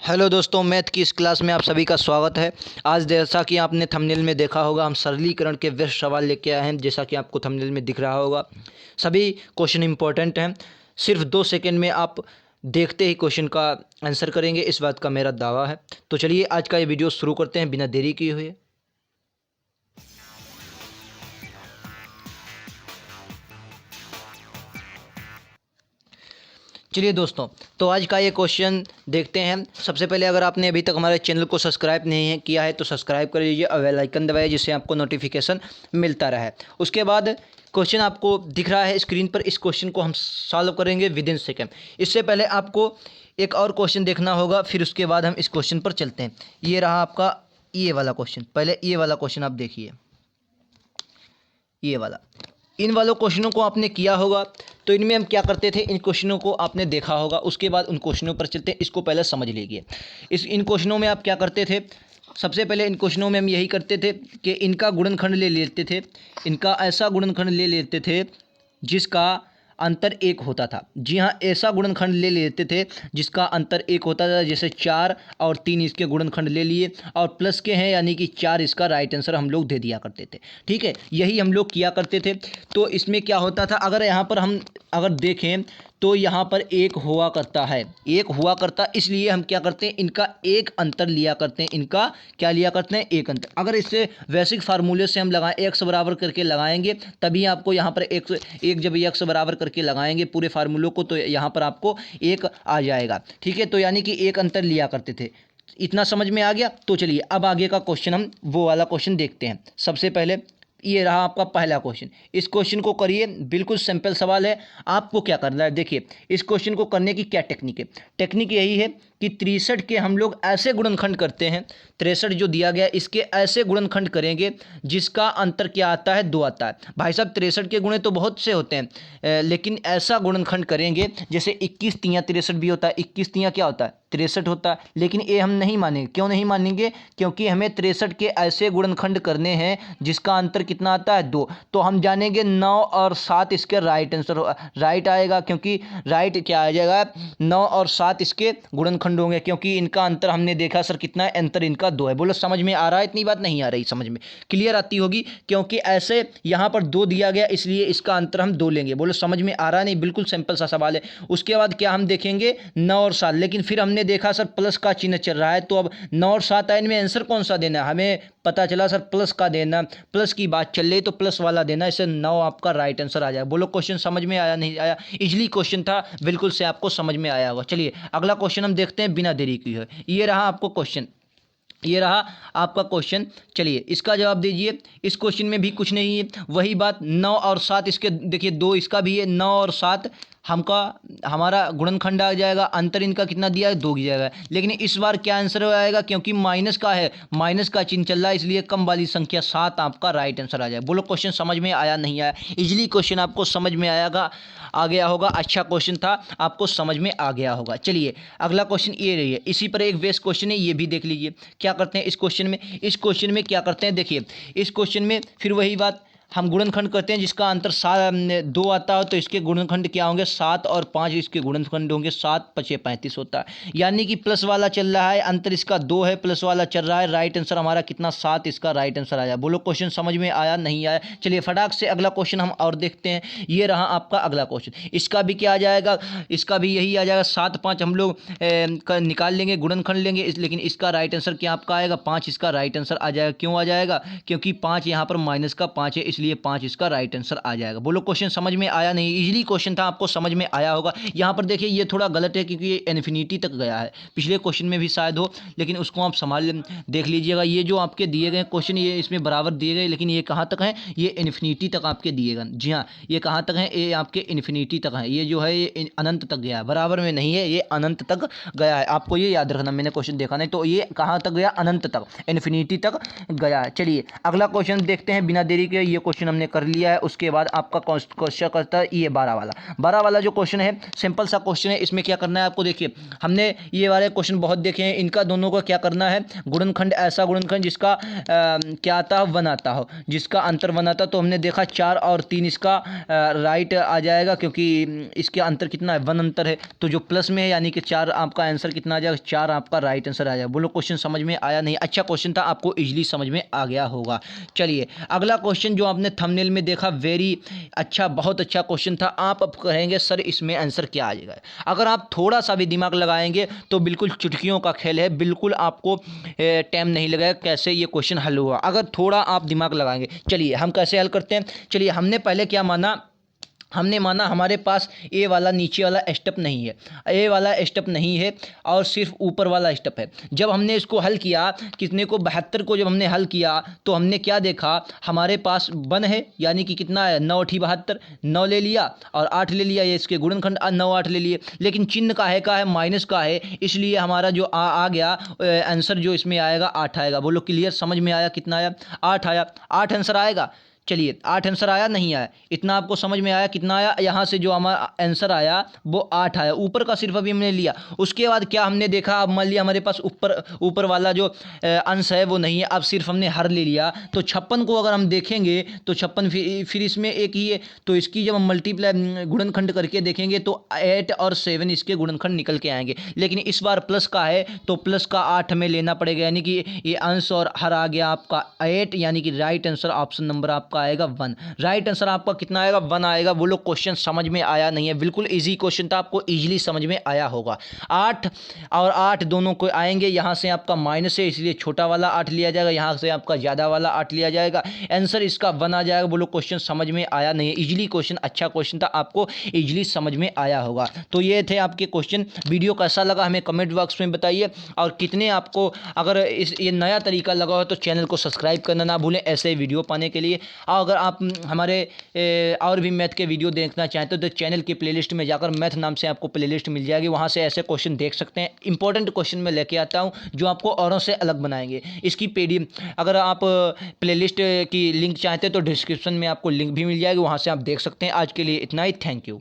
Hello दोस्तों, math की इस क्लास में आप सभी का स्वागत है। आज जैसा कि आपने थंबनेल में देखा होगा, हम सरलीकरण के 20 सवाल लेके आए हैं। जैसा कि आपको थंबनेल में दिख रहा होगा, सभी क्वेश्चन इंपॉर्टेंट हैं। सिर्फ 2 सेकंड में आप देखते ही क्वेश्चन का आंसर करेंगे, इस बात का मेरा दावा है। तो चलिए आज का ये वीडियो शुरू करते हैं बिना देरी किए हुए। चलिए दोस्तों, तो आज का ये क्वेश्चन देखते हैं। सबसे पहले अगर आपने अभी तक हमारे चैनल को सब्सक्राइब नहीं किया है तो सब्सक्राइब कर लीजिए और बेल आइकन दबाइए, जिससे आपको नोटिफिकेशन मिलता रहे। उसके बाद क्वेश्चन आपको दिख रहा है स्क्रीन पर, इस क्वेश्चन को हम सॉल्व करेंगे विद इन सेकेंड। इससे पहले आपको एक और क्वेश्चन देखना होगा, फिर उसके बाद हम इस क्वेश्चन पर चलते हैं। ये रहा आपका ये वाला क्वेश्चन। पहले ये वाला क्वेश्चन आप देखिए, ये वाला। इन वालों क्वेश्चनों को आपने किया होगा, तो इनमें हम क्या करते थे, इन क्वेश्चनों को आपने देखा होगा। उसके बाद उन क्वेश्चनों पर चलते हैं, इसको पहले समझ लीजिए। इन क्वेश्चनों में आप क्या करते थे, सबसे पहले इन क्वेश्चनों में हम यही करते थे कि इनका गुणनखंड ले लेते थे। इनका ऐसा गुणनखंड ले लेते थे जिसका अंतर 1 होता था। जी हाँ, ऐसा गुणनखंड ले लेते थे जिसका अंतर 1 होता था। जैसे 4 और 3 इसके गुणनखंड ले लिए और प्लस के हैं, यानी कि 4 इसका राइट आंसर हम लोग दे दिया करते थे। ठीक है, यही हम लोग किया करते थे। तो इसमें क्या होता था, अगर यहाँ पर हम अगर देखें तो यहाँ पर 1 हुआ करता है, 1 हुआ करता, इसलिए हम क्या करते हैं, इनका एक अंतर लिया करते हैं। इनका क्या लिया करते हैं, एक अंतर। अगर इससे वैसिक फार्मूले से हम लगाएं, एक्स बराबर करके लगाएंगे, तभी आपको यहाँ पर एक जब एक्स बराबर करके लगाएंगे पूरे फार्मूलों को, तो यहाँ पर आपको 1 आ जाएगा। ठीक है, तो यानी कि एक अंतर लिया करते थे। इतना समझ में आ गया। तो चलिए अब आगे का क्वेश्चन, हम वो वाला क्वेश्चन देखते हैं। सबसे पहले ये रहा आपका पहला क्वेश्चन। इस क्वेश्चन को करिए, बिल्कुल सिंपल सवाल है। आपको क्या करना है, देखिए इस क्वेश्चन को करने की क्या टेक्निक है। टेक्निक यही है कि 63 के हम लोग ऐसे गुणनखंड करते हैं, 63 जो दिया गया इसके ऐसे गुणनखंड करेंगे जिसका अंतर क्या आता है, 2 आता है। भाई साहब 63 के गुणे तो बहुत से होते हैं, लेकिन ऐसा गुणनखंड करेंगे जैसे 21 तियाँ 63 भी होता है। 21 तियाँ क्या होता है, 63 होता है। लेकिन ये हम नहीं मानेंगे। क्यों नहीं मानेंगे, क्योंकि हमें 63 के ऐसे गुणनखंड करने हैं जिसका अंतर कितना आता है, 2। तो हम जानेंगे 9 और 7 इसके राइट आंसर राइट आएगा, क्योंकि राइट क्या आ जाएगा, 9 और 7 इसके गुणनखंड होंगे, क्योंकि इनका अंतर हमने देखा सर कितना है, अंतर इनका 2 है। बोलो समझ में आ रहा है, इतनी बात नहीं आ रही, समझ में क्लियर आती होगी। क्योंकि ऐसे यहाँ पर 2 दिया गया, इसलिए इसका अंतर हम 2 लेंगे। बोलो समझ में आ रहा नहीं, बिल्कुल सिंपल सा सवाल है। उसके बाद क्या हम देखेंगे, 9 और 7, लेकिन फिर हमने देखा सर प्लस का चिन्ह चल रहा है, तो अब 9 और 7 आए, इनमें आंसर कौन सा देना है, हमें पता चला सर प्लस का देना, प्लस की बात चल रही तो प्लस वाला देना। इससे 9 आपका राइट आंसर आ जाएगा। बोलो क्वेश्चन समझ में आया नहीं आया, इजली क्वेश्चन था, बिल्कुल से आपको समझ में आया होगा। चलिए अगला क्वेश्चन हम देखते हैं बिना देरी किए। ये रहा आपको क्वेश्चन, ये रहा आपका क्वेश्चन। चलिए इसका जवाब दीजिए। इस क्वेश्चन में भी कुछ नहीं है, वही बात 9 और 7 इसके देखिए, 2 इसका भी है, 9 और 7 हमारा गुणनखंड आ जाएगा। अंतर इनका कितना दिया है, 2 की जाएगा। लेकिन इस बार क्या आंसर आएगा, क्योंकि माइनस का है, माइनस का चिन्ह चल रहा है, इसलिए कम वाली संख्या 7 आपका राइट आंसर आ जाएगा। बोलो क्वेश्चन समझ में आया नहीं आया, इजीली क्वेश्चन आपको समझ में आ गया होगा। अच्छा क्वेश्चन था, आपको समझ में आ गया होगा। चलिए अगला क्वेश्चन ये रही है, इसी पर एक बेस क्वेश्चन है, ये भी देख लीजिए। क्या करते हैं इस क्वेश्चन में क्या करते हैं, देखिए इस क्वेश्चन में फिर वही बात, हम गुणनखंड करते हैं जिसका अंतर 2 आता हो, तो इसके गुणनखंड क्या होंगे, 7 और 5 इसके गुणनखंड होंगे। 7 5 35 होता है, यानी कि प्लस वाला चल रहा है, अंतर इसका 2 है, प्लस वाला चल रहा है, राइट आंसर हमारा कितना, 7 इसका राइट आंसर आया। बोलो क्वेश्चन समझ में आया नहीं आया। चलिए फटाक से अगला क्वेश्चन हम और देखते हैं। ये रहा आपका अगला क्वेश्चन। इसका भी क्या आ जाएगा, इसका भी यही आ जाएगा। 7 5 हम लोग निकाल लेंगे, गुणनखंड लेंगे, लेकिन इसका राइट आंसर क्या आपका आएगा, 5 इसका राइट आंसर आ जाएगा। क्यों आ जाएगा, क्योंकि 5 यहाँ पर माइनस का 5 है, इसलिए 5 इसका राइट आंसर आ जाएगा। बोलो क्वेश्चन समझ में आया नहीं, इजीली क्वेश्चन था, आपको समझ में आया होगा। यहाँ पर देखिए ये थोड़ा गलत है, क्योंकि ये इन्फिनिटी तक गया है। पिछले क्वेश्चन में भी शायद हो, लेकिन उसको आप संभाल देख लीजिएगा। ये जो आपके दिए गए क्वेश्चन, ये इसमें बराबर दिए गए, लेकिन ये कहाँ तक है, ये इन्फिनिटी तक आपके दिए गए। जी हाँ, ये कहाँ तक है, ये आपके इन्फिनिटी तक है। ये जो है ये अनंत तक गया है, बराबर में नहीं है, ये अनंत तक गया है। आपको ये याद रखना, मैंने क्वेश्चन देखा नहीं, तो ये कहाँ तक गया, अनंत तक, इन्फिनिटी तक गया है। चलिए अगला क्वेश्चन देखते हैं बिना देरी के। ये क्वेश्चन हमने कर लिया है। उसके बाद आपका क्वेश्चन करता है ये 12 वाला जो क्वेश्चन है सिंपल सा क्वेश्चन है। इसमें क्या करना है आपको, देखिए हमने ये वाले क्वेश्चन बहुत देखे हैं। इनका दोनों का क्या करना है, गुणनखंड, ऐसा गुणनखंड जिसका क्या आता है, 1 आता हो, जिसका अंतर 1 आता। तो हमने देखा 4 और 3 इसका राइट आ जाएगा, क्योंकि इसके अंतर कितना है, 1 अंतर है। तो जो प्लस में है यानी कि 4 आपका आंसर कितना आ जाएगा, 4 आपका राइट आंसर आ जाएगा। बोलो क्वेश्चन समझ में आया नहीं? अच्छा क्वेश्चन था, आपको इजीली समझ में आ गया होगा। चलिए अगला क्वेश्चन जो आपने थंबनेल में देखा, वेरी अच्छा, बहुत अच्छा क्वेश्चन था। आप अब कहेंगे सर इसमें आंसर क्या आ जाएगा। अगर आप थोड़ा सा भी दिमाग लगाएंगे तो बिल्कुल चुटकियों का खेल है, बिल्कुल आपको टाइम नहीं लगेगा कैसे ये क्वेश्चन हल हुआ, अगर थोड़ा आप दिमाग लगाएंगे। चलिए हम कैसे हल करते हैं। चलिए हमने पहले क्या माना, हमने माना हमारे पास ए वाला नीचे वाला स्टेप नहीं है, ए वाला स्टेप नहीं है और सिर्फ ऊपर वाला स्टेप है। जब हमने इसको हल किया, कितने को 72 को जब हमने हल किया तो हमने क्या देखा, हमारे पास 1 है यानी कि कितना है, 9 8 72, 9 ले लिया और 8 ले लिया, ये इसके गुणनखंड 9 8 ले लिए। लेकिन चिन्ह का है माइनस का है, इसलिए हमारा जो आ गया आंसर जो इसमें आएगा 8 आएगा। बोलो क्लियर, समझ में आया? कितना आया, 8 आया, 8 आंसर आएगा। चलिए 8 आंसर आया नहीं आया, इतना आपको समझ में आया? कितना आया, यहाँ से जो हमारा आंसर आया वो 8 आया, ऊपर का सिर्फ अभी हमने लिया। उसके बाद क्या हमने देखा, अब मान लिया हमारे पास ऊपर वाला जो अंश है वो नहीं है, अब सिर्फ हमने हर ले लिया। तो 56 को अगर हम देखेंगे तो 56 फिर इसमें एक ही है, तो इसकी जब हम मल्टीप्लाई गुणनखंड करके देखेंगे तो 8 और 7 इसके गुणनखंड निकल के आएंगे। लेकिन इस बार प्लस का है तो प्लस का 8 में लेना पड़ेगा, यानी कि ये अंश और हर आ गया आपका 8, यानी कि राइट आंसर ऑप्शन नंबर आपका आएगा 1। राइट आंसर आपका कितना आएगा, 1 आएगा। वो लोग क्वेश्चन समझ में आया नहीं है, बिल्कुल इजी क्वेश्चन था, आपको इजीली समझ में आया होगा। 8 और 8 दोनों को आएंगे, यहाँ से आपका माइनस है इसलिए छोटा वाला 8 लिया जाएगा, यहाँ से आपका ज़्यादा वाला 8 लिया जाएगा, आंसर इसका 1 आ जाएगा। वो लोग क्वेश्चन समझ में आया नहीं है, इजीली क्वेश्चन, अच्छा क्वेश्चन था, आपको इजीली समझ में आया होगा। तो ये थे आपके क्वेश्चन। वीडियो कैसा लगा हमें कमेंट बॉक्स में बताइए, और कितने आपको अगर ये नया तरीका लगा हो तो चैनल को सब्सक्राइब करना ना भूलें ऐसे वीडियो पाने के लिए। और अगर आप हमारे और भी मैथ के वीडियो देखना चाहते हो तो चैनल की प्लेलिस्ट में जाकर मैथ नाम से आपको प्लेलिस्ट मिल जाएगी, वहाँ से ऐसे क्वेश्चन देख सकते हैं। इंपॉर्टेंट क्वेश्चन मैं लेके आता हूँ जो आपको औरों से अलग बनाएंगे। इसकी PDF अगर आप प्लेलिस्ट की लिंक चाहते हैं तो डिस्क्रिप्शन में आपको लिंक भी मिल जाएगी, वहाँ से आप देख सकते हैं। आज के लिए इतना ही, थैंक यू।